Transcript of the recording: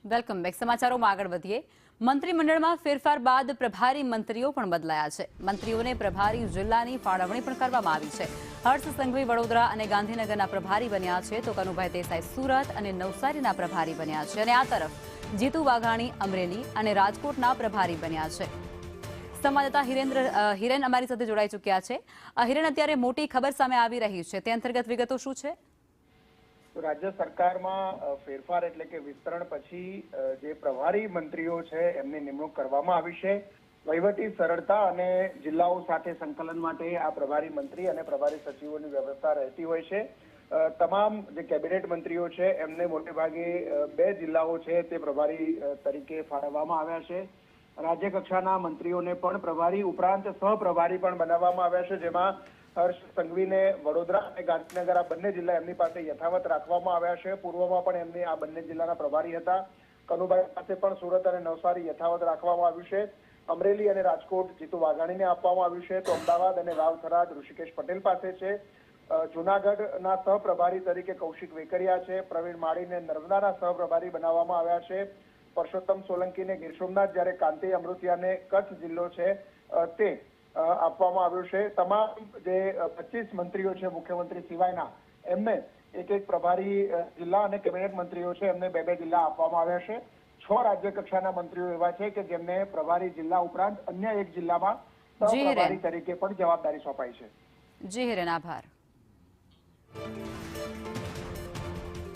Welcome back. સમાચારોમાં આગળ વધીએ. મંત્રીમંડળમાં ફેરફાર બાદ પ્રભારી મંત્રીઓ પણ બદલાયા છે. મંત્રીઓને પ્રભારી જિલ્લાની ફાળવણી પણ કરવામાં આવી છે. હર્ષ સંઘવી વડોદરા અને ગાંધીનગરના પ્રભારી બન્યા છે, તો કનુભાઈ દેસાઈ સુરત અને નવસારીના પ્રભારી બન્યા છે. અને આ તરફ જીતુ વાઘાણી અમરેલી અને રાજકોટના પ્રભારી બન્યા છે. સંવાદદાતા હિરેન અમારી સાથે જોડાઈ ચૂક્યા છે. હિરેન, અત્યારે મોટી ખબર સામે આવી રહી છે, તે અંતર્ગત વિગતો શું છે? રાજ્ય સરકારમાં ફેરફાર એટલે કે વિસ્તરણ પછી જે પ્રભારી મંત્રીઓ છે એમની નિમણૂક કરવામાં આવી છે. વહીવટી સરળતા અને જિલ્લાઓ સાથે સંકલન માટે આ પ્રભારી મંત્રી અને પ્રભારી સચિવોની વ્યવસ્થા રહેતી હોય છે. તમામ જે કેબિનેટ મંત્રીઓ છે એમને મોટે ભાગે 2 જિલ્લાઓ છે તે પ્રભારી તરીકે ફાળવવામાં આવ્યા છે. રાજ્ય કક્ષાના મંત્રીઓને પણ પ્રભારી ઉપરાંત સહપ્રભારી પણ બનાવવામાં આવ્યા છે, જેમાં હર્ષ સંઘવીને વડોદરા અને ગાંધીનગર આ બંને જિલ્લા એમની પાસે યથાવત રાખવામાં આવ્યા છે. પૂર્વમાં પણ એમની આ બંને જિલ્લાના પ્રભારી હતા. કનુભાઈ પાસે પણ સુરત અને નવસારી યથાવત રાખવામાં આવ્યું છે. અમરેલી અને રાજકોટ જીતુ વાઘાણીને આપવામાં આવ્યું છે, તો અમદાવાદ અને વાવ-થરાદ ઋષિકેશ પટેલ પાસે છે. જૂનાગઢના સહપ્રભારી તરીકે કૌશિક વેકરિયા છે. પ્રવીણ માળીને નર્મદાના સહપ્રભારી બનાવવામાં આવ્યા છે. પરસોત્તમ સોલંકીને ગીર સોમનાથ, જ્યારે કાંતિ અમૃતિયાને કચ્છ જિલ્લો છે તે આપવામાં આવ્યું છે. તમામ જે 25 મંત્રીઓ છે મુખ્યમંત્રી સિવાયના, એમને એક પ્રભારી જિલ્લા અને કેબિનેટ મંત્રીઓ છે એમને 2 જિલ્લા આપવામાં આવ્યા છે. 6 રાજ્ય કક્ષાના મંત્રીઓ એવા છે કે જેમને પ્રભારી જિલ્લા ઉપરાંત અન્ય એક જિલ્લામાં સહપ્રભારી તરીકે પણ જવાબદારી સોંપાઈ છે. જી હિરેન, આભાર.